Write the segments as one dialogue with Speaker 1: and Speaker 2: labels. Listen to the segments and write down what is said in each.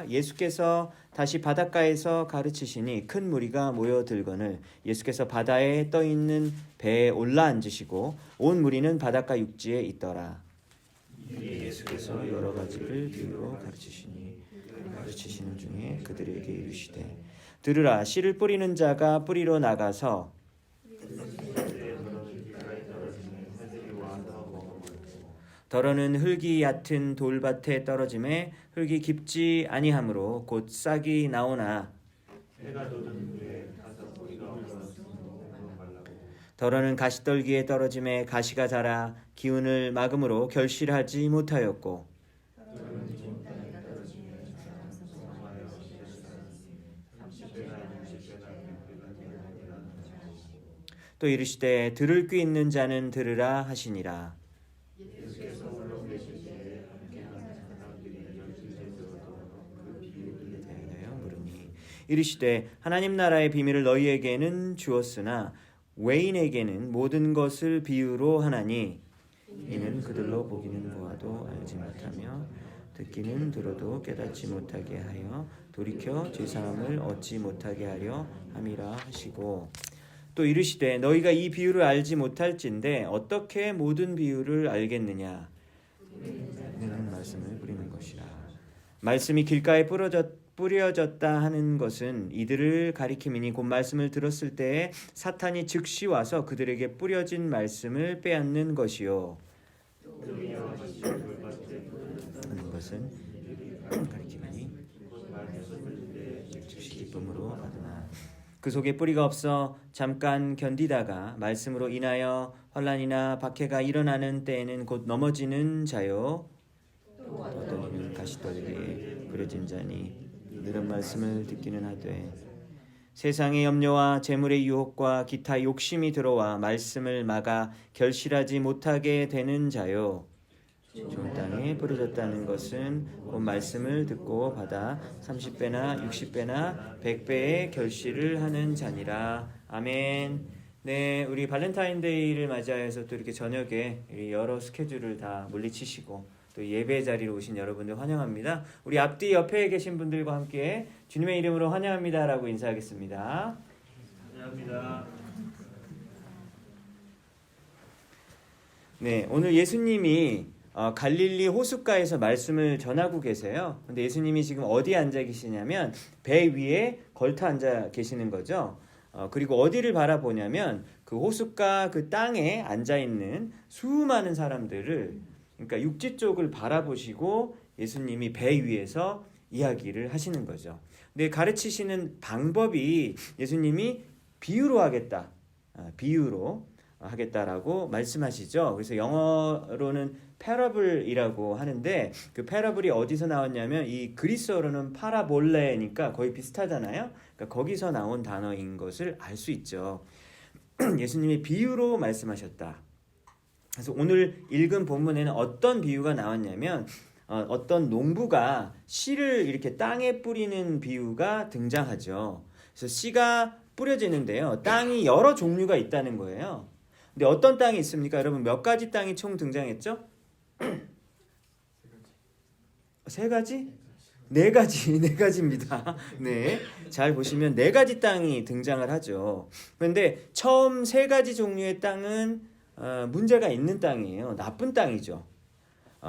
Speaker 1: 예수께서 다시 바닷가에서 가르치시니 큰 무리가 모여들거늘 예수께서 바다에 떠있는 배에 올라앉으시고 온 무리는 바닷가 육지에 있더라. 예수께서 여러 가지를 비유로 가르치시는 중에 그들에게 이르시되 들으라, 씨를 뿌리는 자가 뿌리러 나가서 더러는 흙이 얕은 돌밭에 떨어짐에 흙이 깊지 아니하므로 곧 싹이 나오나 더러는 가시떨기에 떨어짐에 가시가 자라 기운을 막음으로 결실하지 못하였고 또 이르시되 들을 귀 있는 자는 들으라 하시니라. 이르시되 하나님 나라의 비밀을 너희에게는 주었으나 외인에게는 모든 것을 비유로 하나니 이는 그들로 보기는 보아도 알지 못하며 듣기는 들어도 깨닫지 못하게 하여 돌이켜 죄사함을 얻지 못하게 하려 함이라 하시고 또 이르시되 너희가 이 비유를 알지 못할진대 어떻게 모든 비유를 알겠느냐. 는 말씀을 뿌리는 것이라. 말씀이 길가에 뿌려졌다 하는 것은 이들을 가리킴이니 곧 말씀을 들었을 때에 사탄이 즉시 와서 그들에게 뿌려진 말씀을 빼앗는 것이요. 하는 것은 가리킴이니 즉시 기쁨으로 받으나 그 속에 뿌리가 없어 잠깐 견디다가 말씀으로 인하여 환난이나 박해가 일어나는 때에는 곧 넘어지는 자요. 어떤 이는 가시떨기에 뿌려진 자니 이들은 말씀을 듣기는 하되 세상의 염려와 재물의 유혹과 기타 욕심이 들어와 말씀을 막아 결실하지 못하게 되는 자요. 좋은 땅에 뿌려졌다는 것은 곧 말씀을 듣고 받아 30배나 60배나 100배의 결실을 하는 자니라. 아멘. 네, 우리 발렌타인데이를 맞이하여서 또 이렇게 저녁에 여러 스케줄을 다 물리치시고 또 예배 자리로 오신 여러분들 환영합니다. 우리 앞뒤 옆에 계신 분들과 함께 주님의 이름으로 환영합니다라고 인사하겠습니다. 환영합니다. 네, 오늘 예수님이 갈릴리 호숫가에서 말씀을 전하고 계세요. 근데 예수님이 지금 어디에 앉아 계시냐면 배 위에 걸터 앉아 계시는 거죠. 그리고 어디를 바라보냐면 그 호숫가 그 땅에 앉아 있는 수많은 사람들을, 그러니까 육지 쪽을 바라보시고 예수님이 배 위에서 이야기를 하시는 거죠. 근데 가르치시는 방법이 예수님이 비유로 하겠다, 비유로 하겠다라고 말씀하시죠. 그래서 영어로는 parable이라고 하는데 그 parable이 어디서 나왔냐면 이 그리스어로는 파라볼레니까 거의 비슷하잖아요. 그러니까 거기서 나온 단어인 것을 알 수 있죠. 예수님이 비유로 말씀하셨다. 그래서 오늘 읽은 본문에는 어떤 비유가 나왔냐면 어떤 농부가 씨를 이렇게 땅에 뿌리는 비유가 등장하죠. 그래서 씨가 뿌려지는데요. 땅이 여러 종류가 있다는 거예요. 근데 어떤 땅이 있습니까? 여러분 몇 가지 땅이 총 등장했죠? 세 가지? 네 가지입니다. 네. 잘 보시면 네 가지 땅이 등장을 하죠. 그런데 처음 세 가지 종류의 땅은 문제가 있는 땅이에요. 나쁜 땅이죠.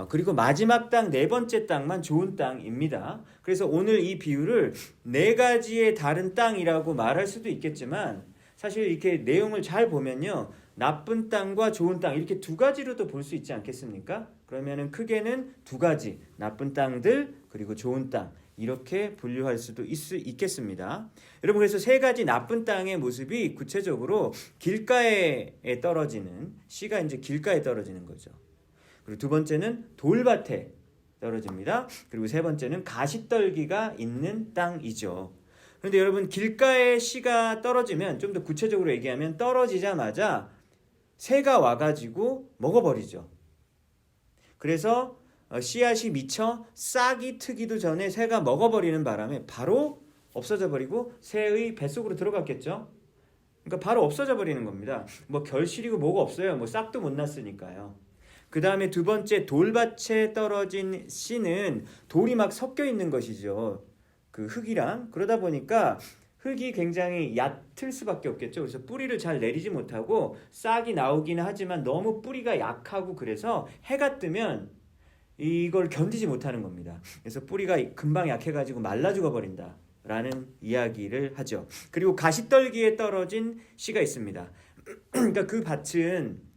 Speaker 1: 그리고 마지막 땅, 네 번째 땅만 좋은 땅입니다. 그래서 오늘 이 비유를 네 가지의 다른 땅이라고 말할 수도 있겠지만 사실 이렇게 내용을 잘 보면요. 나쁜 땅과 좋은 땅 이렇게 두 가지로도 볼 수 있지 않겠습니까? 그러면은 크게는 두 가지, 나쁜 땅들 그리고 좋은 땅 이렇게 분류할 수도 있겠습니다. 여러분 그래서 세 가지 나쁜 땅의 모습이 구체적으로 길가에 떨어지는 씨가 이제 길가에 떨어지는 거죠. 그리고 두 번째는 돌밭에 떨어집니다. 그리고 세 번째는 가시떨기가 있는 땅이죠. 그런데 여러분 길가에 씨가 떨어지면 좀 더 구체적으로 얘기하면 떨어지자마자 새가 와가지고 먹어버리죠. 그래서 씨앗이 미쳐 싹이 트기도 전에 새가 먹어버리는 바람에 바로 없어져 버리고 새의 뱃속으로 들어갔겠죠. 그러니까 바로 없어져 버리는 겁니다. 뭐 결실이고 뭐가 없어요. 뭐 싹도 못 났으니까요. 그 다음에 두 번째 돌밭에 떨어진 씨는 돌이 막 섞여 있는 것이죠. 그 흙이랑. 그러다 보니까 흙이 굉장히 얕을 수밖에 없겠죠. 그래서 뿌리를 잘 내리지 못하고 싹이 나오기는 하지만 너무 뿌리가 약하고 그래서 해가 뜨면 이걸 견디지 못하는 겁니다. 그래서 뿌리가 금방 약해가지고 말라 죽어버린다 라는 이야기를 하죠. 그리고 가시떨기에 떨어진 씨가 있습니다. 그러니까 그 밭은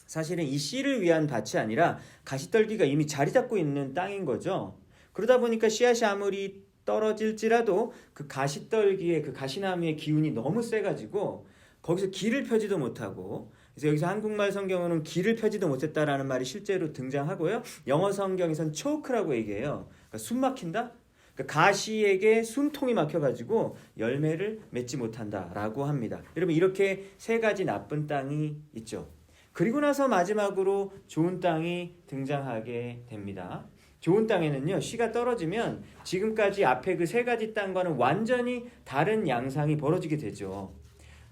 Speaker 1: 사실은 이 씨를 위한 밭이 아니라 가시떨기가 이미 자리 잡고 있는 땅인 거죠. 그러다 보니까 씨앗이 아무리 떨어질지라도 그 가시떨기의 그 가시나무의 기운이 너무 세가지고 거기서 길을 펴지도 못하고, 그래서 여기서 한국말 성경으로는 길을 펴지도 못했다라는 말이 실제로 등장하고요. 영어 성경에선 choke라고 얘기해요. 그러니까 숨 막힌다? 그러니까 가시에게 숨통이 막혀가지고 열매를 맺지 못한다라고 합니다. 여러분 이렇게 세 가지 나쁜 땅이 있죠. 그리고 나서 마지막으로 좋은 땅이 등장하게 됩니다. 좋은 땅에는요, 씨가 떨어지면 지금까지 앞에 그 세 가지 땅과는 완전히 다른 양상이 벌어지게 되죠.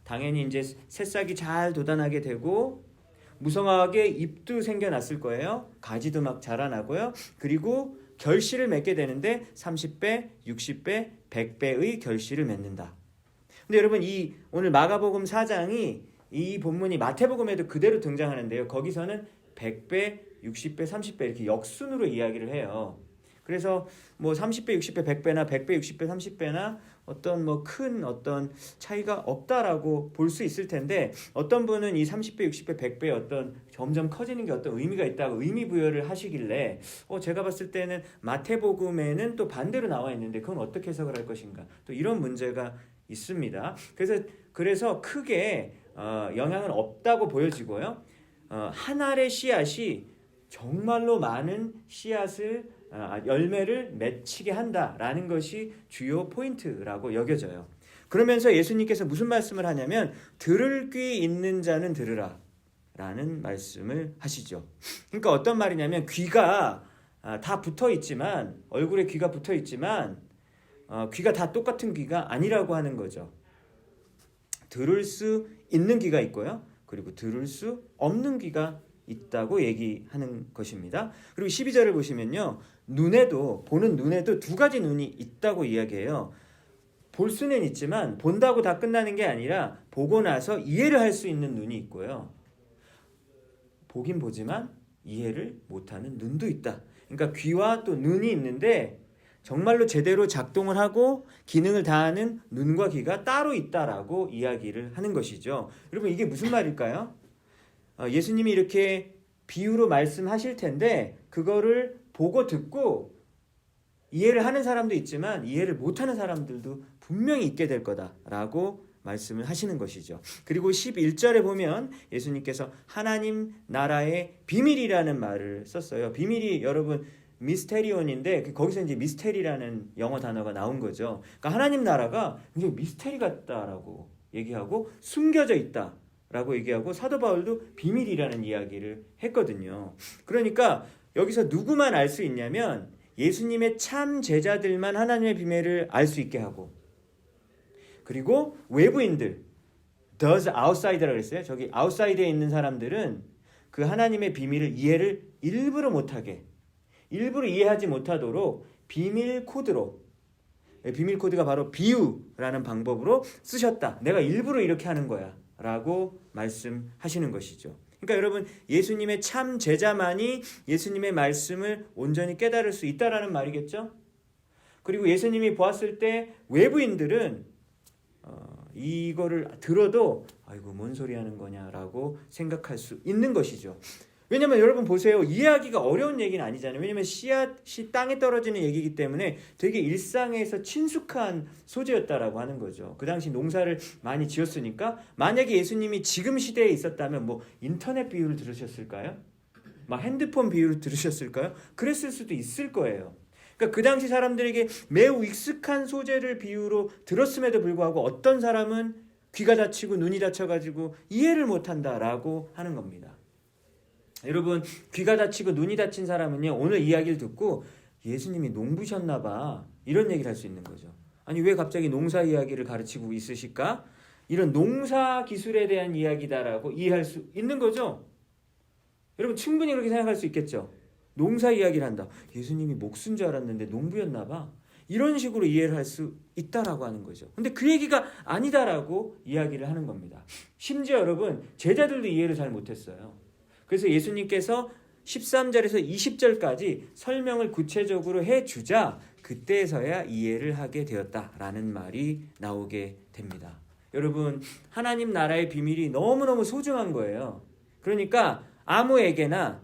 Speaker 1: 당연히 이제 새싹이 잘 돋아나게 되고 무성하게 잎도 생겨났을 거예요. 가지도 막 자라나고요. 그리고 결실을 맺게 되는데 30배, 60배, 100배의 결실을 맺는다. 근데 여러분 이 오늘 마가복음 4장이 이 본문이 마태복음에도 그대로 등장하는데요. 거기서는 100배, 60배, 30배 이렇게 역순으로 이야기를 해요. 그래서 뭐 30배, 60배, 100배나 100배, 60배, 30배나 어떤 뭐 큰 어떤 차이가 없다라고 볼 수 있을 텐데 어떤 분은 이 30배, 60배, 100배의 어떤 점점 커지는 게 어떤 의미가 있다고 의미 부여를 하시길래 제가 봤을 때는 마태복음에는 또 반대로 나와 있는데 그건 어떻게 해석을 할 것인가 또 이런 문제가 있습니다. 그래서 크게 영향은 없다고 보여지고요. 한 알의 씨앗이 정말로 많은 씨앗을 열매를 맺히게 한다라는 것이 주요 포인트라고 여겨져요. 그러면서 예수님께서 무슨 말씀을 하냐면 들을 귀 있는 자는 들으라 라는 말씀을 하시죠. 그러니까 어떤 말이냐면 귀가 다 붙어 있지만 얼굴에 귀가 붙어 있지만 귀가 다 똑같은 귀가 아니라고 하는 거죠. 들을 수 있는 귀가 있고요. 그리고 들을 수 없는 귀가 있다고 얘기하는 것입니다. 그리고 12절을 보시면요. 보는 눈에도 두 가지 눈이 있다고 이야기해요. 볼 수는 있지만 본다고 다 끝나는 게 아니라 보고 나서 이해를 할 수 있는 눈이 있고요. 보긴 보지만 이해를 못하는 눈도 있다. 그러니까 귀와 또 눈이 있는데 정말로 제대로 작동을 하고 기능을 다하는 눈과 귀가 따로 있다라고 이야기를 하는 것이죠. 여러분 이게 무슨 말일까요? 예수님이 이렇게 비유로 말씀하실 텐데 그거를 보고 듣고 이해를 하는 사람도 있지만 이해를 못하는 사람들도 분명히 있게 될 거다라고 말씀을 하시는 것이죠. 그리고 11절에 보면 예수님께서 하나님 나라의 비밀이라는 말을 썼어요. 비밀이 여러분 미스테리온인데 거기서 이제 미스테리라는 영어 단어가 나온 거죠. 그러니까 하나님 나라가 굉장히 미스테리 같다라고 얘기하고 숨겨져 있다. 라고 얘기하고 사도 바울도 비밀이라는 이야기를 했거든요. 그러니까 여기서 누구만 알 수 있냐면 예수님의 참 제자들만 하나님의 비밀을 알 수 있게 하고 그리고 외부인들 does outside라고 했어요. 저기 outside에 있는 사람들은 그 하나님의 비밀을 이해를 일부러 못하게 일부러 이해하지 못하도록 비밀 코드로 비밀 코드가 바로 비유라는 방법으로 쓰셨다. 내가 일부러 이렇게 하는 거야. 라고 말씀하시는 것이죠. 그러니까 여러분 예수님의 참 제자만이 예수님의 말씀을 온전히 깨달을 수 있다라는 말이겠죠. 그리고 예수님이 보았을 때 외부인들은 이거를 들어도 아이고 뭔 소리 하는 거냐라고 생각할 수 있는 것이죠. 왜냐면 여러분 보세요. 이해하기가 어려운 얘기는 아니잖아요. 왜냐면 씨앗이 땅에 떨어지는 얘기이기 때문에 되게 일상에서 친숙한 소재였다라고 하는 거죠. 그 당시 농사를 많이 지었으니까 만약에 예수님이 지금 시대에 있었다면 뭐 인터넷 비유를 들으셨을까요? 막 핸드폰 비유를 들으셨을까요? 그랬을 수도 있을 거예요. 그러니까 그 당시 사람들에게 매우 익숙한 소재를 비유로 들었음에도 불구하고 어떤 사람은 귀가 다치고 눈이 다쳐가지고 이해를 못한다라고 하는 겁니다. 여러분 귀가 다치고 눈이 다친 사람은요 오늘 이야기를 듣고 예수님이 농부셨나 봐 이런 얘기를 할 수 있는 거죠. 아니 왜 갑자기 농사 이야기를 가르치고 있으실까? 이런 농사 기술에 대한 이야기다라고 이해할 수 있는 거죠. 여러분 충분히 그렇게 생각할 수 있겠죠. 농사 이야기를 한다. 예수님이 목수인 줄 알았는데 농부였나 봐. 이런 식으로 이해를 할 수 있다라고 하는 거죠. 근데 그 얘기가 아니다라고 이야기를 하는 겁니다. 심지어 여러분 제자들도 이해를 잘 못했어요. 그래서 예수님께서 13절에서 20절까지 설명을 구체적으로 해주자 그때서야 이해를 하게 되었다라는 말이 나오게 됩니다. 여러분 하나님 나라의 비밀이 너무너무 소중한 거예요. 그러니까 아무에게나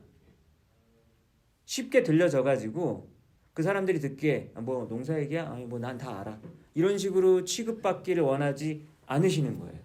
Speaker 1: 쉽게 들려져가지고 그 사람들이 듣기에 뭐 농사 얘기야? 아니 뭐 난 다 알아. 이런 식으로 취급받기를 원하지 않으시는 거예요.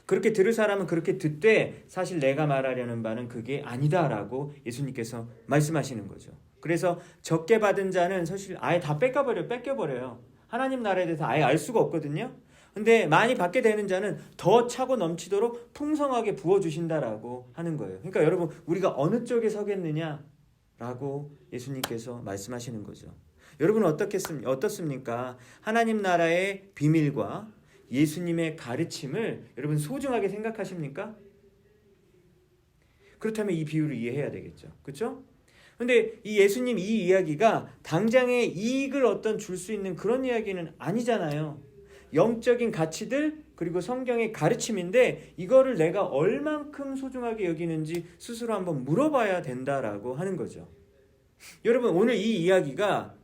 Speaker 1: 그렇게 들을 사람은 그렇게 듣되 사실 내가 말하려는 바는 그게 아니다라고 예수님께서 말씀하시는 거죠. 그래서 적게 받은 자는 사실 아예 다 뺏겨버려요. 하나님 나라에 대해서 아예 알 수가 없거든요. 근데 많이 받게 되는 자는 더 차고 넘치도록 풍성하게 부어주신다라고 하는 거예요. 그러니까 여러분 우리가 어느 쪽에 서겠느냐라고 예수님께서 말씀하시는 거죠. 여러분은 어떻습니까? 하나님 나라의 비밀과 예수님의 가르침을 여러분 소중하게 생각하십니까? 그렇다면 이 비유를 이해해야 되겠죠. 그렇죠? 근데 이 예수님 이 이야기가 당장의 이익을 어떤 줄 수 있는 그런 이야기는 아니잖아요. 영적인 가치들 그리고 성경의 가르침인데 이거를 내가 얼만큼 소중하게 여기는지 스스로 한번 물어봐야 된다라고 하는 거죠. 여러분 오늘 이 이야기가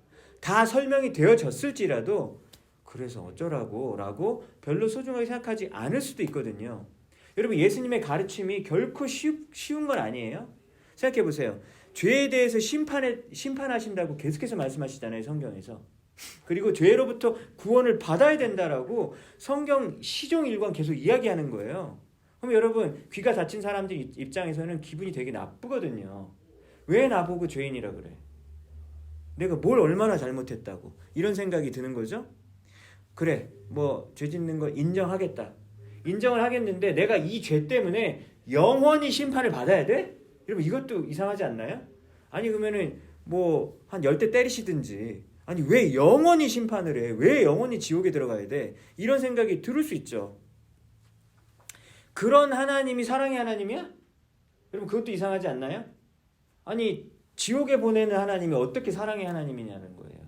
Speaker 1: 다 설명이 되어졌을지라도 그래서 어쩌라고 라고 별로 소중하게 생각하지 않을 수도 있거든요. 여러분 예수님의 가르침이 결코 쉬운 건 아니에요. 생각해 보세요. 죄에 대해서 심판하신다고 계속해서 말씀하시잖아요. 성경에서. 그리고 죄로부터 구원을 받아야 된다라고 성경 시종일관 계속 이야기하는 거예요. 그럼 여러분 귀가 닫힌 사람들 입장에서는 기분이 되게 나쁘거든요. 왜 나보고 죄인이라 그래? 내가 뭘 얼마나 잘못했다고 이런 생각이 드는 거죠. 그래 뭐 죄 짓는 거 인정하겠다. 인정을 하겠는데 내가 이 죄 때문에 영원히 심판을 받아야 돼? 여러분 이것도 이상하지 않나요? 아니 그러면은 뭐 한 10대 때리시든지 아니 왜 영원히 심판을 해? 왜 영원히 지옥에 들어가야 돼? 이런 생각이 들을 수 있죠. 그런 하나님이 사랑의 하나님이야? 여러분 그것도 이상하지 않나요? 아니 지옥에 보내는 하나님이 어떻게 사랑의 하나님이냐는 거예요.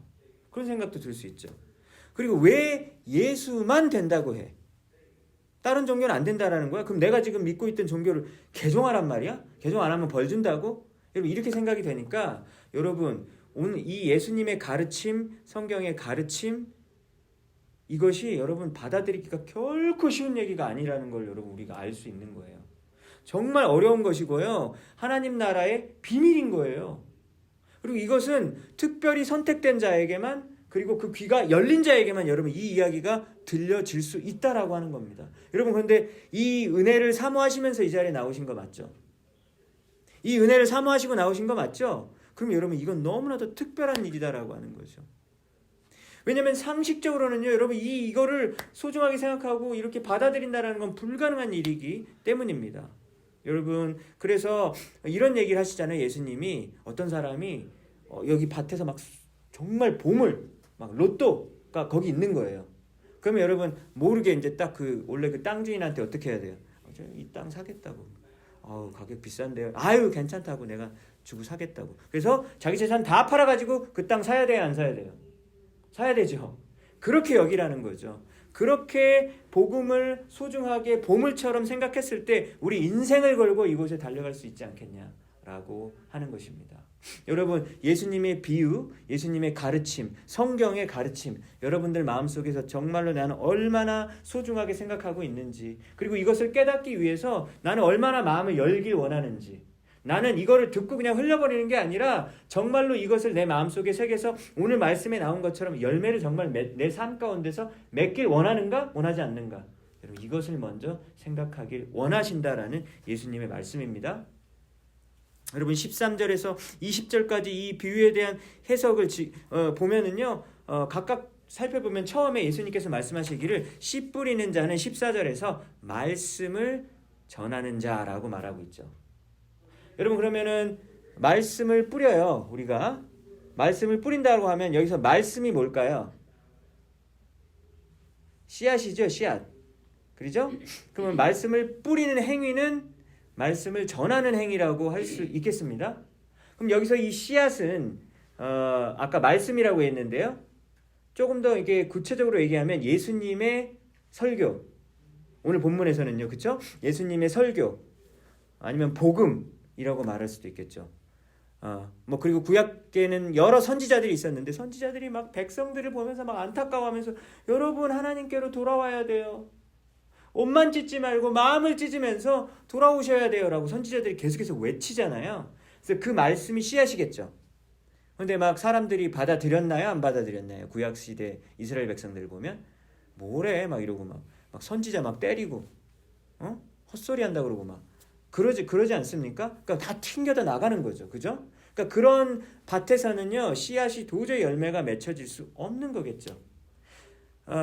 Speaker 1: 그런 생각도 들 수 있죠. 그리고 왜 예수만 된다고 해? 다른 종교는 안 된다라는 거야? 그럼 내가 지금 믿고 있던 종교를 개종하란 말이야? 개종 안 하면 벌 준다고? 여러분 이렇게 생각이 되니까 여러분 오늘 이 예수님의 가르침, 성경의 가르침 이것이 여러분 받아들이기가 결코 쉬운 얘기가 아니라는 걸 여러분 우리가 알 수 있는 거예요. 정말 어려운 것이고요. 하나님 나라의 비밀인 거예요. 그리고 이것은 특별히 선택된 자에게만 그리고 그 귀가 열린 자에게만 여러분 이 이야기가 들려질 수 있다라고 하는 겁니다. 여러분 그런데 이 은혜를 사모하시면서 이 자리에 나오신 거 맞죠? 이 은혜를 사모하시고 나오신 거 맞죠? 그럼 여러분 이건 너무나도 특별한 일이다라고 하는 거죠. 왜냐하면 상식적으로는요 여러분 이거를 소중하게 생각하고 이렇게 받아들인다는 건 불가능한 일이기 때문입니다. 여러분 그래서 이런 얘기를 하시잖아요. 예수님이 어떤 사람이 여기 밭에서 막 정말 보물 막 로또가 거기 있는 거예요. 그러면 여러분 모르게 이제 딱 그 원래 그 땅 주인한테 어떻게 해야 돼요? 이 땅 사겠다고. 가격 비싼데요. 아유 괜찮다고 내가 주고 사겠다고. 그래서 자기 재산 다 팔아가지고 그 땅 사야 돼요, 안 사야 돼요? 사야 되죠. 그렇게 여기라는 거죠. 그렇게 복음을 소중하게 보물처럼 생각했을 때 우리 인생을 걸고 이곳에 달려갈 수 있지 않겠냐라고 하는 것입니다. 여러분 예수님의 비유, 예수님의 가르침, 성경의 가르침 여러분들 마음속에서 정말로 나는 얼마나 소중하게 생각하고 있는지 그리고 이것을 깨닫기 위해서 나는 얼마나 마음을 열길 원하는지 나는 이거를 듣고 그냥 흘려버리는 게 아니라 정말로 이것을 내 마음속에 새겨서 오늘 말씀에 나온 것처럼 열매를 정말 내 삶 가운데서 맺길 원하는가? 원하지 않는가? 여러분 이것을 먼저 생각하길 원하신다라는 예수님의 말씀입니다. 여러분 13절에서 20절까지 이 비유에 대한 해석을 보면은요 각각 살펴보면 처음에 예수님께서 말씀하시기를 씨 뿌리는 자는 14절에서 말씀을 전하는 자라고 말하고 있죠. 여러분 그러면은 말씀을 뿌려요. 우리가 말씀을 뿌린다고 하면 여기서 말씀이 뭘까요? 씨앗이죠. 씨앗. 그렇죠? 그러면 말씀을 뿌리는 행위는 말씀을 전하는 행위라고 할 수 있겠습니다. 그럼 여기서 이 씨앗은 아까 말씀이라고 했는데요. 조금 더 이게 구체적으로 얘기하면 예수님의 설교. 오늘 본문에서는요. 그렇죠? 예수님의 설교 아니면 복음이라고 말할 수도 있겠죠. 뭐 그리고 구약계는 여러 선지자들이 있었는데 선지자들이 막 백성들을 보면서 막 안타까워하면서 여러분 하나님께로 돌아와야 돼요. 옷만 찢지 말고 마음을 찢으면서 돌아오셔야 돼요라고 선지자들이 계속해서 외치잖아요. 그래서 그 말씀이 씨앗이겠죠. 근데 막 사람들이 받아들였나요? 안 받아들였나요? 구약 시대 이스라엘 백성들 보면 뭐래 막 이러고 막 선지자 막 때리고 헛소리 한다 그러고 막 그러지 않습니까? 그러니까 다 튕겨져 나가는 거죠. 그죠? 그러니까 그런 밭에서는요. 씨앗이 도저히 열매가 맺혀질 수 없는 거겠죠.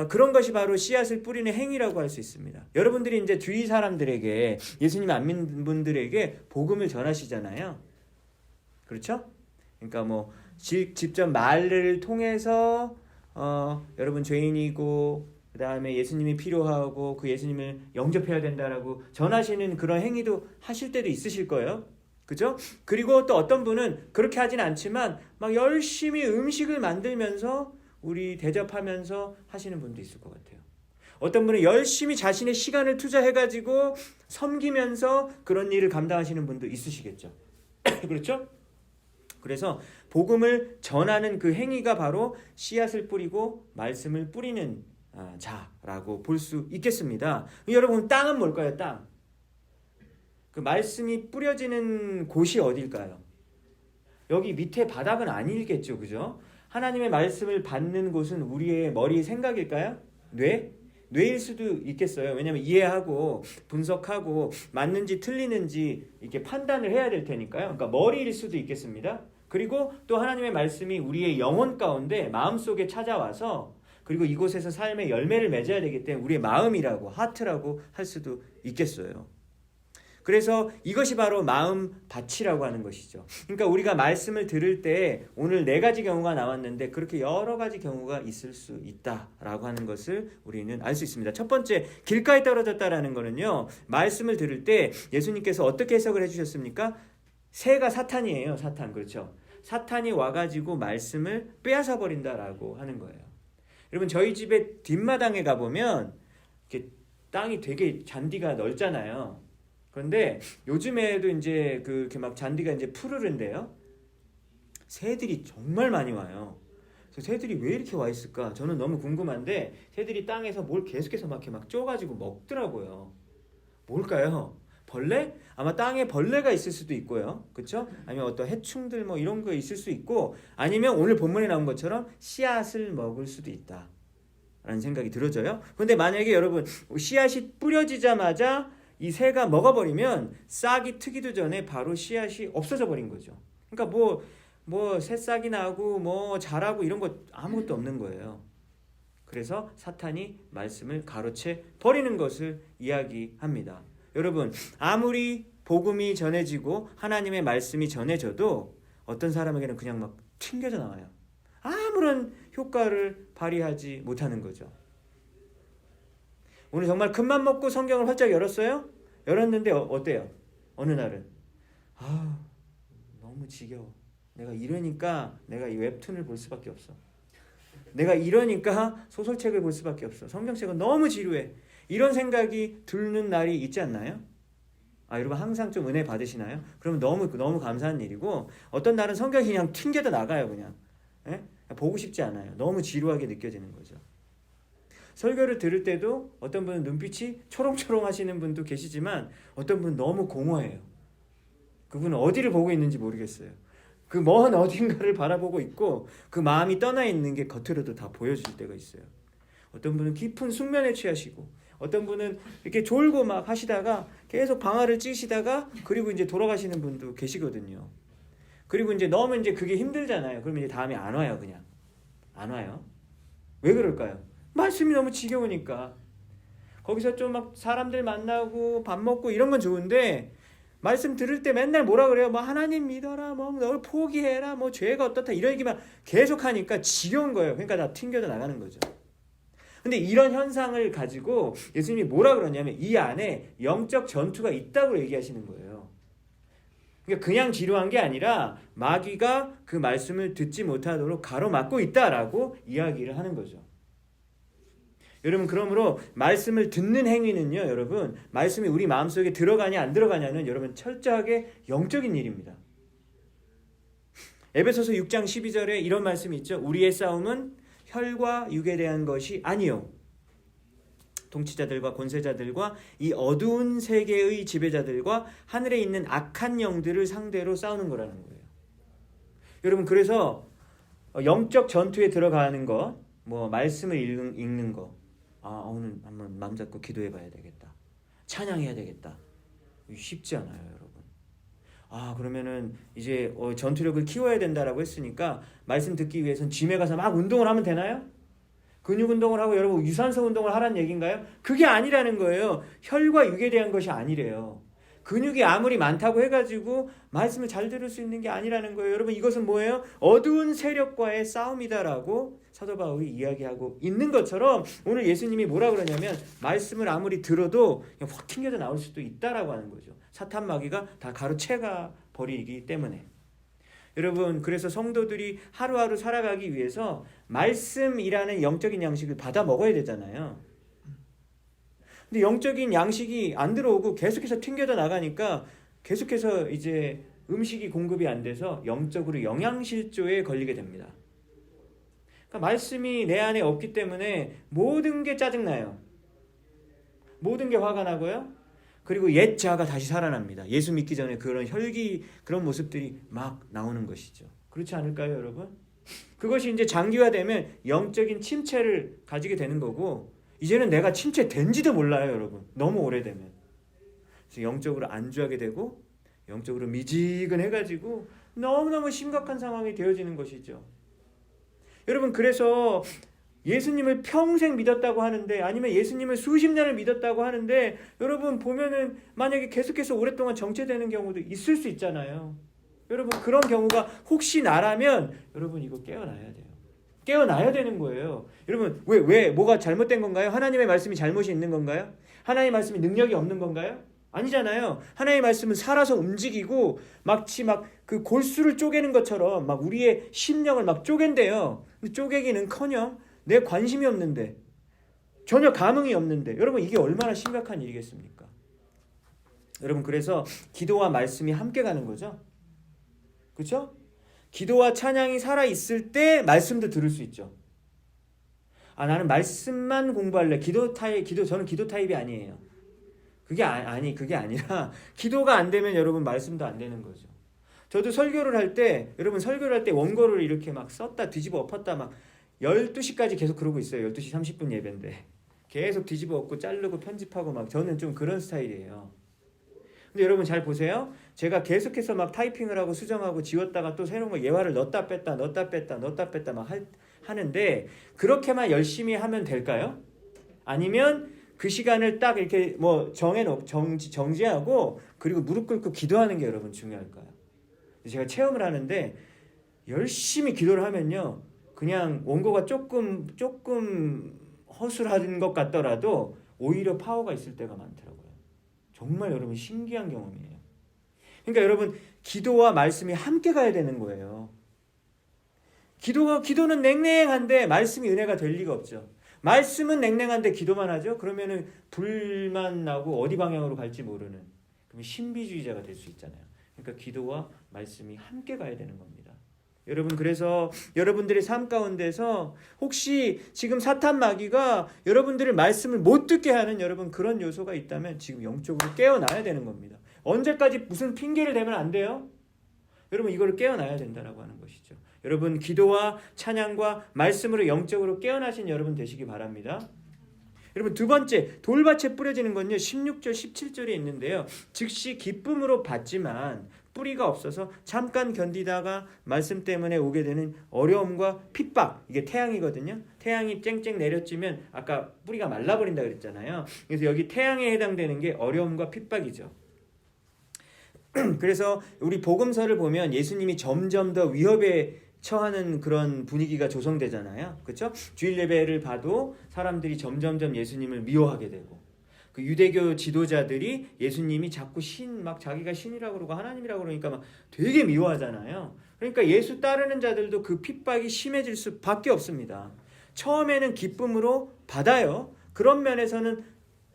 Speaker 1: 그런 것이 바로 씨앗을 뿌리는 행위라고 할 수 있습니다. 여러분들이 이제 주위 사람들에게 예수님 안 믿는 분들에게 복음을 전하시잖아요. 그렇죠? 그러니까 뭐 직접 말을 통해서 여러분 죄인이고 그 다음에 예수님이 필요하고 그 예수님을 영접해야 된다라고 전하시는 그런 행위도 하실 때도 있으실 거예요. 그죠? 그리고 또 어떤 분은 그렇게 하진 않지만 막 열심히 음식을 만들면서 우리 대접하면서 하시는 분도 있을 것 같아요. 어떤 분은 열심히 자신의 시간을 투자해가지고 섬기면서 그런 일을 감당하시는 분도 있으시겠죠. 그렇죠? 그래서 복음을 전하는 그 행위가 바로 씨앗을 뿌리고 말씀을 뿌리는 자라고 볼 수 있겠습니다. 여러분 땅은 뭘까요? 땅. 그 말씀이 뿌려지는 곳이 어딜까요? 여기 밑에 바닥은 아니겠죠. 그죠? 하나님의 말씀을 받는 곳은 우리의 머리 생각일까요? 뇌일 수도 있겠어요. 왜냐하면 이해하고 분석하고 맞는지 틀리는지 이렇게 판단을 해야 될 테니까요. 그러니까 머리일 수도 있겠습니다. 그리고 또 하나님의 말씀이 우리의 영혼 가운데 마음속에 찾아와서 그리고 이곳에서 삶의 열매를 맺어야 되기 때문에 우리의 마음이라고 하트라고 할 수도 있겠어요. 그래서 이것이 바로 마음 밭이라고 하는 것이죠. 그러니까 우리가 말씀을 들을 때 오늘 4가지 경우가 나왔는데 그렇게 여러 가지 경우가 있을 수 있다라고 하는 것을 우리는 알 수 있습니다. 첫 번째, 길가에 떨어졌다라는 거는요. 말씀을 들을 때 예수님께서 어떻게 해석을 해주셨습니까? 새가 사탄이에요. 사탄. 그렇죠. 사탄이 와가지고 말씀을 빼앗아 버린다라고 하는 거예요. 여러분 저희 집에 뒷마당에 가보면 이렇게 땅이 되게 잔디가 넓잖아요. 그런데 요즘에도 이제 그렇게 막 잔디가 이제 푸르른데요. 새들이 정말 많이 와요. 그래서 새들이 왜 이렇게 와 있을까? 저는 너무 궁금한데 새들이 땅에서 뭘 계속해서 막 이렇게 막 쪼가지고 먹더라고요. 뭘까요? 벌레? 아마 땅에 벌레가 있을 수도 있고요. 그렇죠? 아니면 어떤 해충들 뭐 이런 거 있을 수 있고 아니면 오늘 본문에 나온 것처럼 씨앗을 먹을 수도 있다. 라는 생각이 들어져요. 그런데 만약에 여러분 씨앗이 뿌려지자마자 이 새가 먹어버리면 싹이 트기도 전에 바로 씨앗이 없어져 버린 거죠. 그러니까 뭐 새싹이 나고 뭐 자라고 이런 거 아무것도 없는 거예요. 그래서 사탄이 말씀을 가로채 버리는 것을 이야기합니다. 여러분 아무리 복음이 전해지고 하나님의 말씀이 전해져도 어떤 사람에게는 그냥 막 튕겨져 나와요. 아무런 효과를 발휘하지 못하는 거죠. 오늘 정말 큰맘 먹고 성경을 활짝 열었어요? 열었는데 어때요? 어느 날은 너무 지겨워. 내가 이러니까 내가 이 웹툰을 볼 수밖에 없어. 내가 이러니까 소설책을 볼 수밖에 없어. 성경책은 너무 지루해. 이런 생각이 드는 날이 있지 않나요? 여러분 항상 좀 은혜 받으시나요? 그러면 너무 감사한 일이고 어떤 날은 성경이 그냥 튕겨져 나가요. 그냥 보고 싶지 않아요. 너무 지루하게 느껴지는 거죠. 설교를 들을 때도 어떤 분은 눈빛이 초롱초롱 하시는 분도 계시지만 어떤 분은 너무 공허해요. 그분은 어디를 보고 있는지 모르겠어요. 그 먼 어딘가를 바라보고 있고 그 마음이 떠나 있는 게 겉으로도 다 보여질 때가 있어요. 어떤 분은 깊은 숙면에 취하시고 어떤 분은 이렇게 졸고 막 하시다가 계속 방아를 찌시다가 그리고 이제 돌아가시는 분도 계시거든요. 그리고 이제 너무 이제 그게 힘들잖아요. 그러면 이제 다음에 안 와요. 그냥 안 와요. 왜 그럴까요? 말씀이 너무 지겨우니까. 거기서 좀 막 사람들 만나고 밥 먹고 이런 건 좋은데 말씀 들을 때 맨날 뭐라 그래요? 뭐 하나님 믿어라, 뭐 널 포기해라, 뭐 죄가 어떻다 이런 얘기만 계속 하니까 지겨운 거예요. 그러니까 다 튕겨져 나가는 거죠. 근데 이런 현상을 가지고 예수님이 뭐라 그러냐면 이 안에 영적 전투가 있다고 얘기하시는 거예요. 그러니까 그냥 지루한 게 아니라 마귀가 그 말씀을 듣지 못하도록 가로막고 있다라고 이야기를 하는 거죠. 여러분, 그러므로 말씀을 듣는 행위는요, 여러분, 말씀이 우리 마음속에 들어가냐 안 들어가냐는 여러분 철저하게 영적인 일입니다. 에베소서 6장 12절에 이런 말씀이 있죠. 우리의 싸움은 혈과 육에 대한 것이 아니요 통치자들과 권세자들과 이 어두운 세계의 지배자들과 하늘에 있는 악한 영들을 상대로 싸우는 거라는 거예요. 여러분, 그래서 영적 전투에 들어가는 것, 뭐 말씀을 읽는 거, 오늘 한번 마음 잡고 기도해 봐야 되겠다, 찬양해야 되겠다, 쉽지 않아요, 여러분. 그러면은 이제 전투력을 키워야 된다라고 했으니까 말씀 듣기 위해선 짐에 가서 막 운동을 하면 되나요? 근육 운동을 하고 여러분 유산소 운동을 하라는 얘기인가요? 그게 아니라는 거예요. 혈과 육에 대한 것이 아니래요. 근육이 아무리 많다고 해가지고 말씀을 잘 들을 수 있는 게 아니라는 거예요. 여러분, 이것은 뭐예요? 어두운 세력과의 싸움이다라고 사도 바울이 이야기하고 있는 것처럼 오늘 예수님이 뭐라 그러냐면 말씀을 아무리 들어도 그냥 확 튕겨져 나올 수도 있다라고 하는 거죠. 사탄 마귀가 다 가로채가 버리기 때문에. 여러분, 그래서 성도들이 하루하루 살아가기 위해서 말씀이라는 영적인 양식을 받아 먹어야 되잖아요. 근데 영적인 양식이 안 들어오고 계속해서 튕겨져 나가니까 계속해서 이제 음식이 공급이 안 돼서 영적으로 영양실조에 걸리게 됩니다. 그러니까 말씀이 내 안에 없기 때문에 모든 게 짜증나요. 모든 게 화가 나고요. 그리고 옛 자아가 다시 살아납니다. 예수 믿기 전에 그런 혈기, 그런 모습들이 막 나오는 것이죠. 그렇지 않을까요, 여러분? 그것이 이제 장기화되면 영적인 침체를 가지게 되는 거고, 이제는 내가 침체된지도 몰라요, 여러분. 너무 오래되면. 그래서 영적으로 안주하게 되고 영적으로 미지근해가지고 너무너무 심각한 상황이 되어지는 것이죠. 여러분, 그래서 예수님을 평생 믿었다고 하는데, 아니면 예수님을 수십 년을 믿었다고 하는데, 여러분 보면은 만약에 계속해서 오랫동안 정체되는 경우도 있을 수 있잖아요. 여러분, 그런 경우가 혹시 나라면 여러분 이거 깨어나야 돼요. 깨어나야 되는 거예요. 여러분, 왜 뭐가 잘못된 건가요? 하나님의 말씀이 잘못이 있는 건가요? 하나님의 말씀이 능력이 없는 건가요? 아니잖아요. 하나님의 말씀은 살아서 움직이고 마치 막 그 골수를 쪼개는 것처럼 막 우리의 심령을 막 쪼갠대요. 근데 쪼개기는커녕 내 관심이 없는데, 전혀 감흥이 없는데, 여러분 이게 얼마나 심각한 일이겠습니까? 여러분, 그래서 기도와 말씀이 함께 가는 거죠. 그렇죠? 기도와 찬양이 살아있을 때 말씀도 들을 수 있죠. 나는 말씀만 공부할래. 저는 기도 타입이 아니에요. 그게 아니라 기도가 안 되면 여러분 말씀도 안 되는 거죠. 저도 설교를 할 때, 여러분 설교를 할 때 원고를 이렇게 막 썼다 뒤집어 엎었다 막 12시까지 계속 그러고 있어요. 12시 30분 예배인데 계속 뒤집어 엎고 자르고 편집하고 막, 저는 좀 그런 스타일이에요. 근데 여러분 잘 보세요. 제가 계속해서 막 타이핑을 하고 수정하고 지웠다가 또 새로운 거 예화를 넣었다 뺐다 막 하는데, 그렇게만 열심히 하면 될까요? 아니면 그 시간을 딱 이렇게 뭐 정지하고 그리고 무릎 꿇고 기도하는 게 여러분 중요할까요? 제가 체험을 하는데 열심히 기도를 하면요, 그냥 원고가 조금 허술한 것 같더라도 오히려 파워가 있을 때가 많더라고요. 정말 여러분 신기한 경험이에요. 그러니까 여러분, 기도와 말씀이 함께 가야 되는 거예요. 기도는 냉랭한데 말씀이 은혜가 될 리가 없죠. 말씀은 냉랭한데 기도만 하죠. 그러면은 불만 나고 어디 방향으로 갈지 모르는, 그러면 신비주의자가 될 수 있잖아요. 그러니까 기도와 말씀이 함께 가야 되는 겁니다. 여러분, 그래서 여러분들의 삶 가운데서 혹시 지금 사탄 마귀가 여러분들의 말씀을 못 듣게 하는 여러분 그런 요소가 있다면 지금 영적으로 깨어나야 되는 겁니다. 언제까지 무슨 핑계를 대면 안 돼요? 여러분, 이거를 깨어나야 된다라고 하는 것이죠. 여러분, 기도와 찬양과 말씀으로 영적으로 깨어나신 여러분 되시기 바랍니다. 여러분, 두 번째, 돌밭에 뿌려지는 건요 16절 17절에 있는데요, 즉시 기쁨으로 받지만 뿌리가 없어서 잠깐 견디다가 말씀 때문에 오게 되는 어려움과 핍박, 이게 태양이거든요. 태양이 쨍쨍 내려지면 아까 뿌리가 말라버린다 그랬잖아요. 그래서 여기 태양에 해당되는 게 어려움과 핍박이죠. 그래서 우리 복음서를 보면 예수님이 점점 더 위협의 처하는 그런 분위기가 조성되잖아요. 그렇죠? 주일 예배를 봐도 사람들이 점점점 예수님을 미워하게 되고, 그 유대교 지도자들이 예수님이 자꾸 막 자기가 신이라고 그러고 하나님이라고 그러니까 막 되게 미워하잖아요. 그러니까 예수 따르는 자들도 그 핍박이 심해질 수밖에 없습니다. 처음에는 기쁨으로 받아요. 그런 면에서는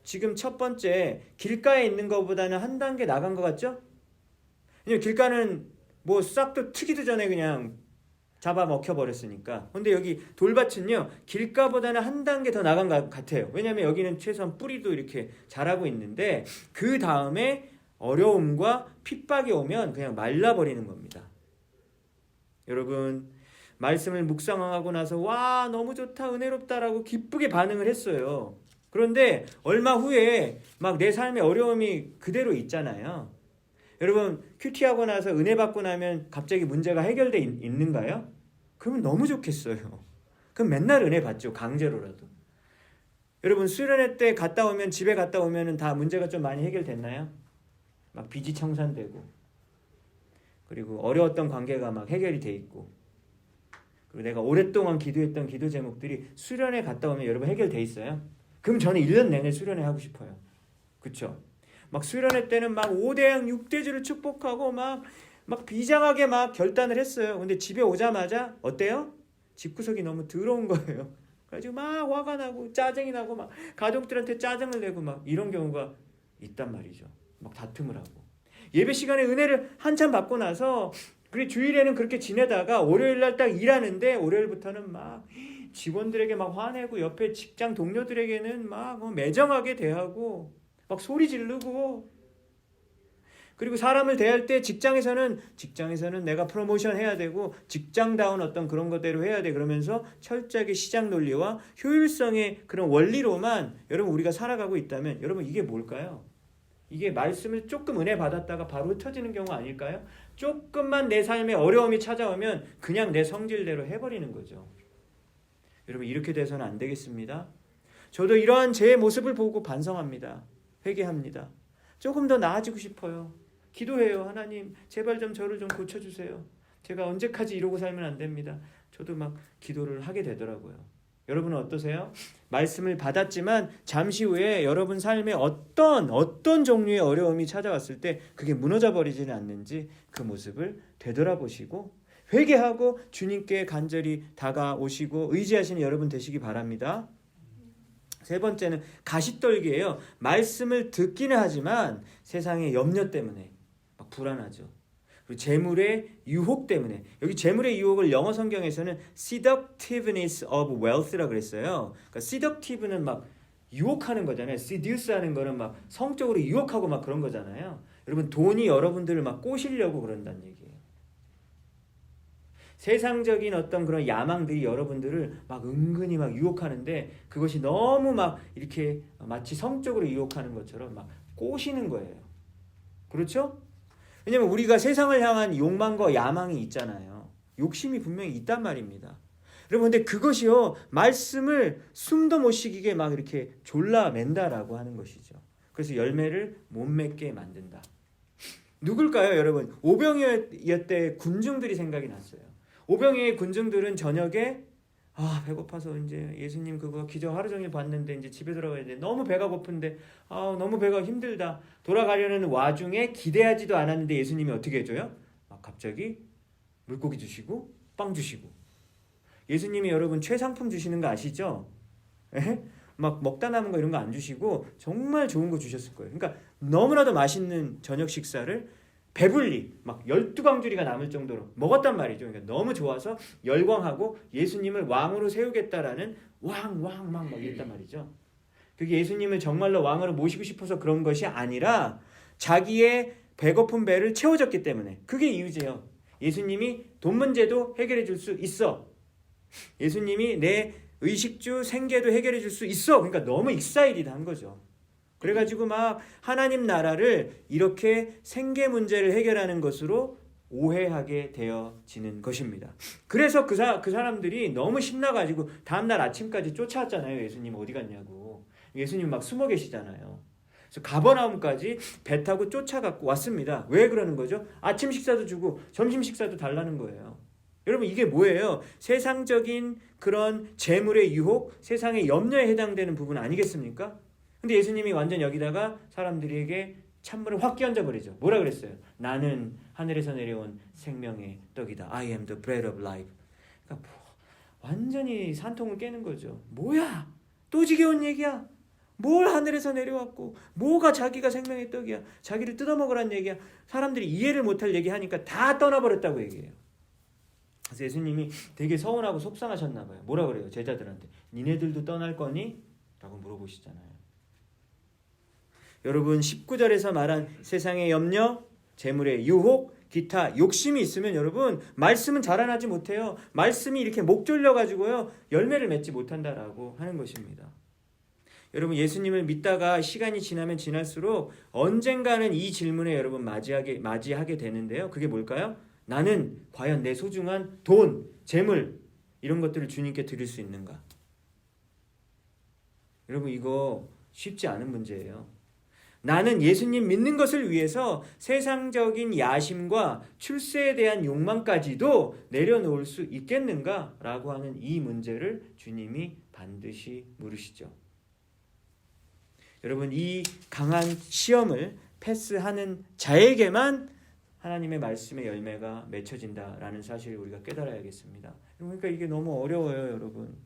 Speaker 1: 지금 첫 번째 길가에 있는 것보다는 한 단계 나간 것 같죠? 왜냐면 길가는 뭐 싹도 트기도 전에 그냥 잡아먹혀 버렸으니까. 근데 여기 돌밭은요, 길가보다는 한 단계 더 나간 것 같아요. 왜냐하면 여기는 최소한 뿌리도 이렇게 자라고 있는데, 그 다음에 어려움과 핍박이 오면 그냥 말라버리는 겁니다. 여러분, 말씀을 묵상하고 나서 와 너무 좋다 은혜롭다라고 기쁘게 반응을 했어요. 그런데 얼마 후에 막 내 삶의 어려움이 그대로 있잖아요. 여러분, 큐티하고 나서 은혜 받고 나면 갑자기 문제가 해결돼 있는가요? 그러면 너무 좋겠어요. 그럼 맨날 은혜 받죠. 강제로라도. 여러분, 수련회 때 갔다 오면, 집에 갔다 오면 다 문제가 좀 많이 해결됐나요? 막 빚이 청산되고, 그리고 어려웠던 관계가 막 해결이 돼 있고, 그리고 내가 오랫동안 기도했던 기도 제목들이 수련회 갔다 오면 여러분 해결돼 있어요? 그럼 저는 1년 내내 수련회 하고 싶어요. 그쵸? 막 수련회 때는 막 5대양 6대주를 축복하고 막 비장하게 막 결단을 했어요. 근데 집에 오자마자 어때요? 집구석이 너무 더러운 거예요. 그래가지고 막 화가 나고 짜증이 나고 막 가족들한테 짜증을 내고 막 이런 경우가 있단 말이죠. 막 다툼을 하고. 예배 시간에 은혜를 한참 받고 나서, 그리고 주일에는 그렇게 지내다가 월요일날 딱 일하는데, 월요일부터는 막 직원들에게 막 화내고 옆에 직장 동료들에게는 막 매정하게 대하고 막 소리 지르고, 그리고 사람을 대할 때 직장에서는 내가 프로모션 해야 되고 직장다운 어떤 그런 것대로 해야 돼, 그러면서 철저하게 시장 논리와 효율성의 그런 원리로만 여러분 우리가 살아가고 있다면, 여러분 이게 뭘까요? 이게 말씀을 조금 은혜 받았다가 바로 흩어지는 경우 아닐까요? 조금만 내 삶에 어려움이 찾아오면 그냥 내 성질대로 해버리는 거죠. 여러분, 이렇게 돼서는 안 되겠습니다. 저도 이러한 제 모습을 보고 반성합니다. 회개합니다. 조금 더 나아지고 싶어요. 기도해요. 하나님 제발 좀 저를 좀 고쳐주세요. 제가 언제까지 이러고 살면 안 됩니다. 저도 막 기도를 하게 되더라고요. 여러분은 어떠세요? 말씀을 받았지만 잠시 후에 여러분 삶에 어떤 종류의 어려움이 찾아왔을 때 그게 무너져 버리지는 않는지 그 모습을 되돌아보시고 회개하고 주님께 간절히 다가오시고 의지하시는 여러분 되시기 바랍니다. 세 번째는 가시떨기예요. 말씀을 듣기는 하지만 세상의 염려 때문에 막 불안하죠. 그리고 재물의 유혹 때문에, 여기 재물의 유혹을 영어 성경에서는 seductiveness of wealth라고 그랬어요. 그러니까 seductive는 막 유혹하는 거잖아요. seduce하는 거는 막 성적으로 유혹하고 막 그런 거잖아요. 여러분, 돈이 여러분들을 막 꼬시려고 그런다는 얘기예요. 세상적인 어떤 그런 야망들이 여러분들을 막 은근히 막 유혹하는데, 그것이 너무 막 이렇게 마치 성적으로 유혹하는 것처럼 막 꼬시는 거예요. 그렇죠? 왜냐면 우리가 세상을 향한 욕망과 야망이 있잖아요. 욕심이 분명히 있단 말입니다. 여러분, 근데 그것이요, 말씀을 숨도 못 쉬기게 막 이렇게 졸라맨다라고 하는 것이죠. 그래서 열매를 못 맺게 만든다. 누굴까요, 여러분? 오병이어 때 군중들이 생각이 났어요. 오병이어의 군중들은 저녁에 배고파서 이제 예수님 그거 기적 하루 종일 봤는데 이제 집에 들어가야 돼. 너무 배가 고픈데 너무 배가 힘들다. 돌아가려는 와중에 기대하지도 않았는데 예수님이 어떻게 해줘요? 막 갑자기 물고기 주시고 빵 주시고. 예수님이 여러분 최상품 주시는 거 아시죠? 에? 막 먹다 남은 거 이런 거 안 주시고 정말 좋은 거 주셨을 거예요. 그러니까 너무나도 맛있는 저녁 식사를 배불리 막 12광주리가 남을 정도로 먹었단 말이죠. 그러니까 너무 좋아서 열광하고 예수님을 왕으로 세우겠다라는 막 이랬단 말이죠. 그게 예수님을 정말로 왕으로 모시고 싶어서 그런 것이 아니라 자기의 배고픈 배를 채워줬기 때문에, 그게 이유제요. 예수님이 돈 문제도 해결해 줄 수 있어. 예수님이 내 의식주 생계도 해결해 줄 수 있어. 그러니까 너무 익사이디드한 거죠. 그래가지고 막 하나님 나라를 이렇게 생계 문제를 해결하는 것으로 오해하게 되어지는 것입니다. 그래서 그 사람들이 너무 신나가지고 다음날 아침까지 쫓아왔잖아요. 예수님 어디 갔냐고. 예수님 막 숨어 계시잖아요. 그래서 가버나움까지 배 타고 쫓아갖고 왔습니다. 왜 그러는 거죠? 아침 식사도 주고 점심 식사도 달라는 거예요. 여러분 이게 뭐예요? 세상적인 그런 재물의 유혹, 세상의 염려에 해당되는 부분 아니겠습니까? 근데 예수님이 완전 여기다가 사람들에게 찬물을 확 끼얹어 버리죠. 뭐라 그랬어요? 나는 하늘에서 내려온 생명의 떡이다. I am the bread of life. 그러니까 완전히 산통을 깨는 거죠. 뭐야? 또 지겨운 얘기야? 뭘 하늘에서 내려왔고 뭐가 자기가 생명의 떡이야? 자기를 뜯어먹으란 얘기야? 사람들이 이해를 못할 얘기하니까 다 떠나버렸다고 얘기해요. 그래서 예수님이 되게 서운하고 속상하셨나 봐요. 뭐라 그래요? 제자들한테. 니네들도 떠날 거니? 라고 물어보시잖아요. 여러분 19절에서 말한 세상의 염려, 재물의 유혹, 기타 욕심이 있으면 여러분 말씀은 자라나지 못해요. 말씀이 이렇게 목 졸려가지고요 열매를 맺지 못한다라고 하는 것입니다. 여러분 예수님을 믿다가 시간이 지나면 지날수록 언젠가는 이 질문에 여러분 맞이하게 되는데요. 그게 뭘까요? 나는 과연 내 소중한 돈, 재물 이런 것들을 주님께 드릴 수 있는가? 여러분 이거 쉽지 않은 문제예요. 나는 예수님 믿는 것을 위해서 세상적인 야심과 출세에 대한 욕망까지도 내려놓을 수 있겠는가? 라고 하는 이 문제를 주님이 반드시 물으시죠. 여러분 이 강한 시험을 패스하는 자에게만 하나님의 말씀의 열매가 맺혀진다라는 사실을 우리가 깨달아야겠습니다. 그러니까 이게 너무 어려워요, 여러분.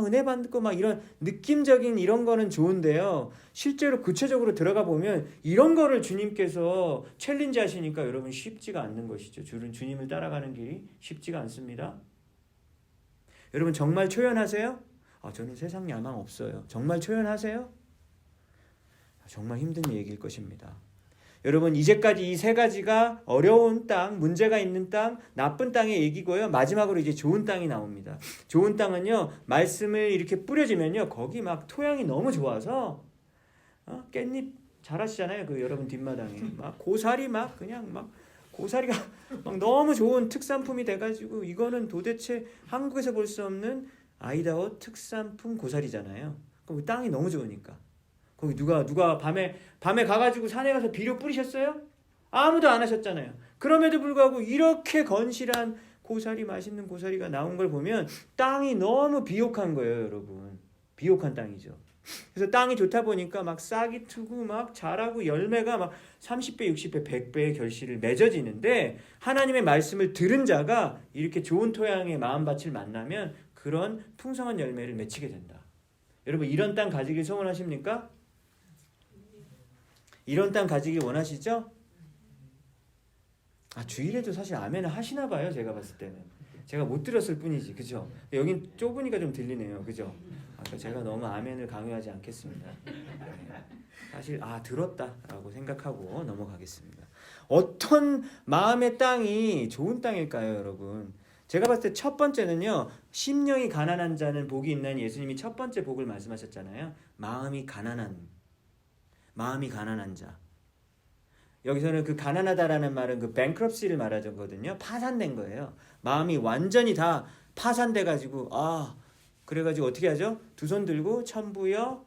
Speaker 1: 은혜 받고 막 이런 느낌적인 이런 거는 좋은데요. 실제로 구체적으로 들어가 보면 이런 거를 주님께서 챌린지 하시니까 여러분 쉽지가 않는 것이죠. 주님을 따라가는 길이 쉽지가 않습니다. 여러분 정말 초연하세요? 저는 세상 야망 없어요. 정말 초연하세요? 정말 힘든 얘기일 것입니다. 여러분 이제까지 이 세 가지가 어려운 땅, 문제가 있는 땅, 나쁜 땅의 얘기고요. 마지막으로 이제 좋은 땅이 나옵니다. 좋은 땅은요. 말씀을 이렇게 뿌려지면요. 거기 막 토양이 너무 좋아서 깻잎 잘하시잖아요. 그 여러분 뒷마당에 막 고사리 막 그냥 막 고사리가 막 너무 좋은 특산품이 돼가지고 이거는 도대체 한국에서 볼 수 없는 아이다호 특산품 고사리잖아요. 그럼 땅이 너무 좋으니까. 거기 누가 밤에 가가지고 산에 가서 비료 뿌리셨어요? 아무도 안 하셨잖아요. 그럼에도 불구하고 이렇게 건실한 고사리, 맛있는 고사리가 나온 걸 보면 땅이 너무 비옥한 거예요, 여러분. 비옥한 땅이죠. 그래서 땅이 좋다 보니까 막 싹이 트고 막 자라고 열매가 막 30배, 60배, 100배의 결실을 맺어지는데 하나님의 말씀을 들은 자가 이렇게 좋은 토양의 마음밭을 만나면 그런 풍성한 열매를 맺히게 된다. 여러분 이런 땅 가지길 소원하십니까? 이런 땅 가지길 원하시죠? 주일에도 사실 아멘을 하시나 봐요. 제가 봤을 때는. 제가 못 들었을 뿐이지. 그죠? 여긴 좁으니까 좀 들리네요. 그죠? 제가 너무 아멘을 강요하지 않겠습니다. 사실 들었다라고 생각하고 넘어가겠습니다. 어떤 마음의 땅이 좋은 땅일까요, 여러분? 제가 봤을 때 첫 번째는요. 심령이 가난한 자는 복이 있나니 예수님이 첫 번째 복을 말씀하셨잖아요. 마음이 가난한 자. 여기서는 그 가난하다라는 말은 그 bankruptcy를 말하거든요. 파산된 거예요. 마음이 완전히 다 파산돼 가지고 그래가지고 어떻게 하죠? 두 손 들고 전부여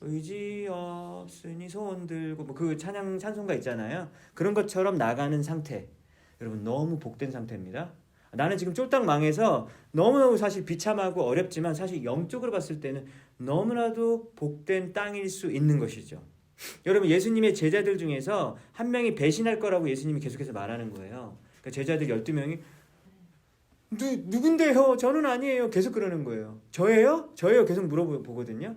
Speaker 1: 의지 없으니 손 들고 그 찬송가 있잖아요. 그런 것처럼 나가는 상태. 여러분 너무 복된 상태입니다. 나는 지금 쫄딱 망해서 너무너무 사실 비참하고 어렵지만 사실 영적으로 봤을 때는 너무나도 복된 땅일 수 있는 것이죠. 여러분 예수님의 제자들 중에서 한 명이 배신할 거라고 예수님이 계속해서 말하는 거예요. 그러니까 제자들 12명이 누군데요? 저는 아니에요. 계속 그러는 거예요. 저예요? 계속 물어보거든요.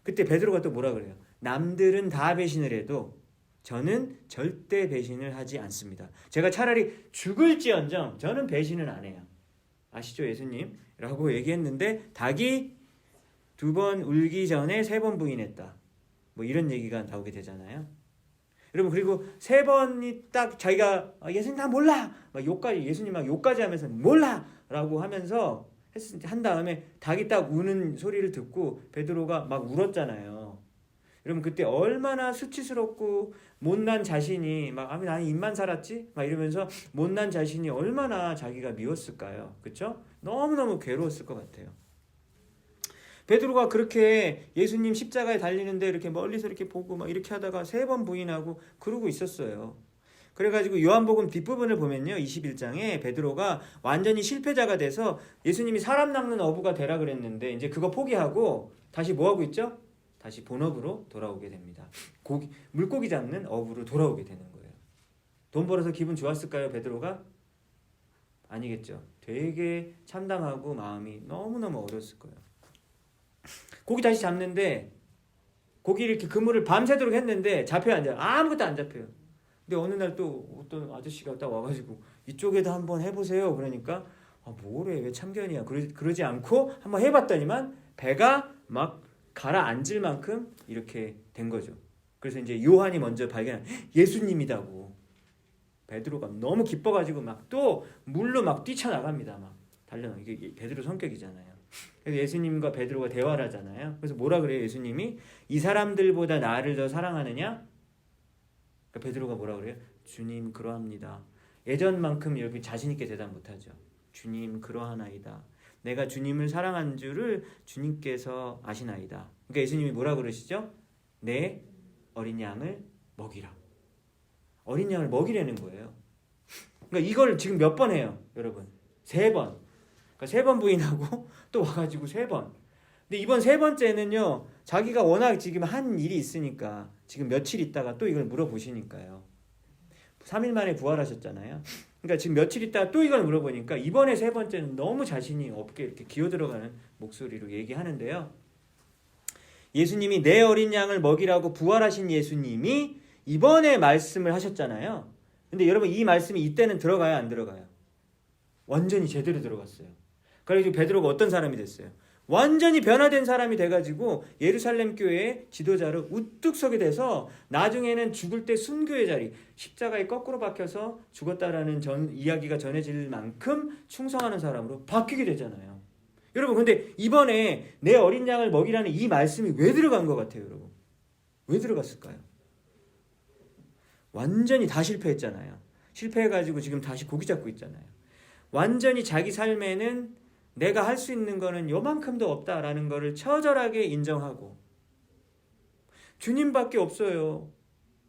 Speaker 1: 그때 베드로가 또 뭐라 그래요? 남들은 다 배신을 해도 저는 절대 배신을 하지 않습니다. 제가 차라리 죽을지언정 저는 배신은 안 해요. 아시죠 예수님? 라고 얘기했는데 닭이 2번 울기 전에 3번 부인했다. 이런 얘기가 나오게 되잖아요. 여러분 그리고 3번이 딱 자기가 예수님 나 몰라! 예수님 막 욕까지 하면서 몰라! 라고 하면서 한 다음에 닭이 딱 우는 소리를 듣고 베드로가 막 울었잖아요. 여러분 그때 얼마나 수치스럽고 못난 자신이 나는 입만 살았지? 이러면서 못난 자신이 얼마나 자기가 미웠을까요? 그렇죠? 너무너무 괴로웠을 것 같아요. 베드로가 그렇게 예수님 십자가에 달리는데 이렇게 멀리서 이렇게 보고 이렇게 하다가 3번 부인하고 그러고 있었어요. 그래가지고 요한복음 뒷부분을 보면요, 21장에 베드로가 완전히 실패자가 돼서 예수님이 사람 낚는 어부가 되라 그랬는데 이제 그거 포기하고 다시 뭐 하고 있죠? 다시 본업으로 돌아오게 됩니다. 물고기 잡는 어부로 돌아오게 되는 거예요. 돈 벌어서 기분 좋았을까요, 베드로가? 아니겠죠. 되게 참담하고 마음이 너무너무 어려웠을 거예요. 고기 다시 잡는데 고기를 이렇게 그물을 밤새도록 했는데 잡혀요, 안 잡혀요? 아무것도 안 잡혀요. 근데 어느 날 또 어떤 아저씨가 딱 와가지고 이쪽에도 한번 해보세요. 그러니까 뭐래, 왜 참견이야. 그러지 않고 한번 해봤더니만 배가 막 가라앉을 만큼 이렇게 된 거죠. 그래서 이제 요한이 먼저 발견한 예수님이다고. 베드로가 너무 기뻐가지고 막 또 물로 막 뛰쳐나갑니다. 막 달려. 이게 베드로 성격이잖아요. 그래서 예수님과 베드로가 대화를 하잖아요. 그래서 뭐라 그래요? 예수님이 이 사람들보다 나를 더 사랑하느냐? 그러니까 베드로가 뭐라 그래요? 주님 그러합니다. 예전만큼 이렇게 자신 있게 대답 못하죠. 주님 그러하나이다. 내가 주님을 사랑한 줄을 주님께서 아시나이다. 그러니까 예수님이 뭐라 그러시죠? 내 어린 양을 먹이라. 어린 양을 먹이라는 거예요. 그러니까 이걸 지금 몇 번 해요, 여러분? 3번. 그러니까 3번 부인하고 또 와가지고 3번. 근데 이번 3번째는요, 자기가 워낙 지금 한 일이 있으니까 지금 며칠 있다가 또 이걸 물어보시니까요. 3일 만에 부활하셨잖아요. 그러니까 지금 며칠 있다가 또 이걸 물어보니까 이번에 3번째는 너무 자신이 없게 이렇게 기어들어가는 목소리로 얘기하는데요. 예수님이 내 어린 양을 먹이라고 부활하신 예수님이 이번에 말씀을 하셨잖아요. 근데 여러분 이 말씀이 이때는 들어가요, 안 들어가요? 완전히 제대로 들어갔어요. 그래서 베드로가 어떤 사람이 됐어요? 완전히 변화된 사람이 돼가지고 예루살렘 교회의 지도자로 우뚝 서게 돼서 나중에는 죽을 때 순교의 자리, 십자가에 거꾸로 박혀서 죽었다라는 이야기가 전해질 만큼 충성하는 사람으로 바뀌게 되잖아요. 여러분 근데 이번에 내 어린 양을 먹이라는 이 말씀이 왜 들어간 것 같아요, 여러분? 왜 들어갔을까요? 완전히 다 실패했잖아요. 실패해가지고 지금 다시 고기 잡고 있잖아요. 완전히 자기 삶에는 내가 할 수 있는 거는 요만큼도 없다라는 거를 처절하게 인정하고 주님밖에 없어요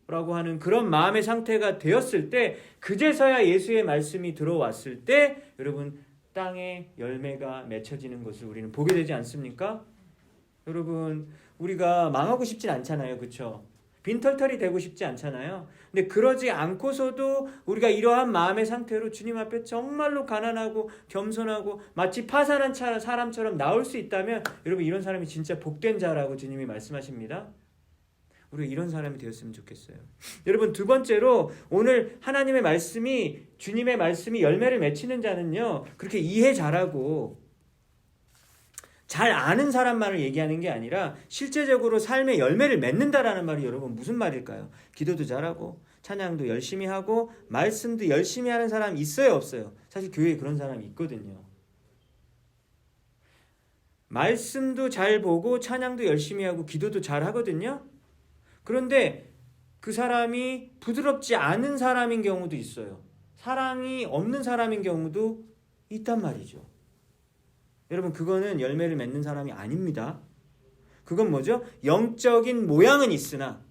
Speaker 1: 라고 하는 그런 마음의 상태가 되었을 때, 그제서야 예수의 말씀이 들어왔을 때 여러분 땅에 열매가 맺혀지는 것을 우리는 보게 되지 않습니까? 여러분 우리가 망하고 싶진 않잖아요, 그렇죠? 빈털털이 되고 싶지 않잖아요. 근데 그러지 않고서도 우리가 이러한 마음의 상태로 주님 앞에 정말로 가난하고 겸손하고 마치 파산한 사람처럼 나올 수 있다면 여러분 이런 사람이 진짜 복된 자라고 주님이 말씀하십니다. 우리가 이런 사람이 되었으면 좋겠어요. 여러분 두 번째로 오늘 하나님의 말씀이, 주님의 말씀이 열매를 맺히는 자는요, 그렇게 이해 잘하고 잘 아는 사람만을 얘기하는 게 아니라 실제적으로 삶의 열매를 맺는다라는 말이 여러분 무슨 말일까요? 기도도 잘하고 찬양도 열심히 하고 말씀도 열심히 하는 사람 있어요, 없어요? 사실 교회에 그런 사람이 있거든요. 말씀도 잘 보고 찬양도 열심히 하고 기도도 잘 하거든요. 그런데 그 사람이 부드럽지 않은 사람인 경우도 있어요. 사랑이 없는 사람인 경우도 있단 말이죠. 여러분 그거는 열매를 맺는 사람이 아닙니다. 그건 뭐죠? 영적인 모양은 있으나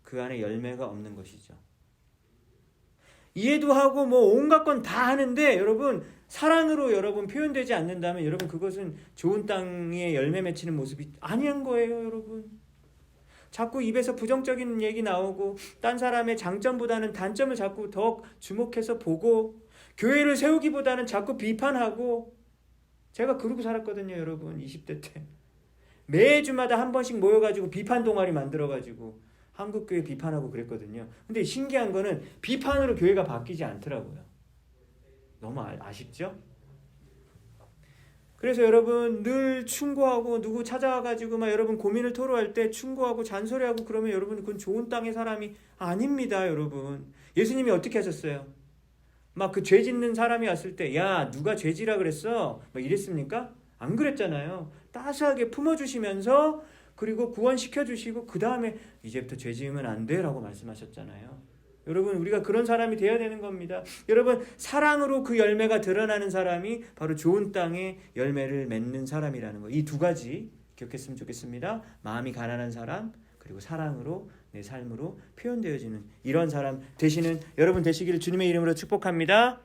Speaker 1: 그 안에 열매가 없는 것이죠. 이해도 하고 뭐 온갖 건 다 하는데 여러분 사랑으로 여러분 표현되지 않는다면 여러분 그것은 좋은 땅에 열매 맺히는 모습이 아니한 거예요, 여러분. 자꾸 입에서 부정적인 얘기 나오고 딴 사람의 장점보다는 단점을 자꾸 더 주목해서 보고 교회를 세우기보다는 자꾸 비판하고, 제가 그러고 살았거든요, 여러분. 20대 때 매주마다 한 번씩 모여가지고 비판 동아리 만들어가지고 한국교회 비판하고 그랬거든요. 근데 신기한 거는 비판으로 교회가 바뀌지 않더라고요. 너무 아쉽죠? 그래서 여러분 늘 충고하고 누구 찾아와가지고 막 여러분 고민을 토로할 때 충고하고 잔소리하고 그러면 여러분 그건 좋은 땅의 사람이 아닙니다, 여러분. 예수님이 어떻게 하셨어요? 막 그 죄 짓는 사람이 왔을 때 야 누가 죄지라 그랬어? 막 이랬습니까? 안 그랬잖아요. 따스하게 품어주시면서 그리고 구원시켜주시고 그 다음에 이제부터 죄 지으면 안 돼 라고 말씀하셨잖아요. 여러분 우리가 그런 사람이 되어야 되는 겁니다. 여러분 사랑으로 그 열매가 드러나는 사람이 바로 좋은 땅에 열매를 맺는 사람이라는 거. 이 두 가지 기억했으면 좋겠습니다. 마음이 가난한 사람, 그리고 사랑으로 내 삶으로 표현되어지는 이런 사람 되시는 여러분 되시기를 주님의 이름으로 축복합니다.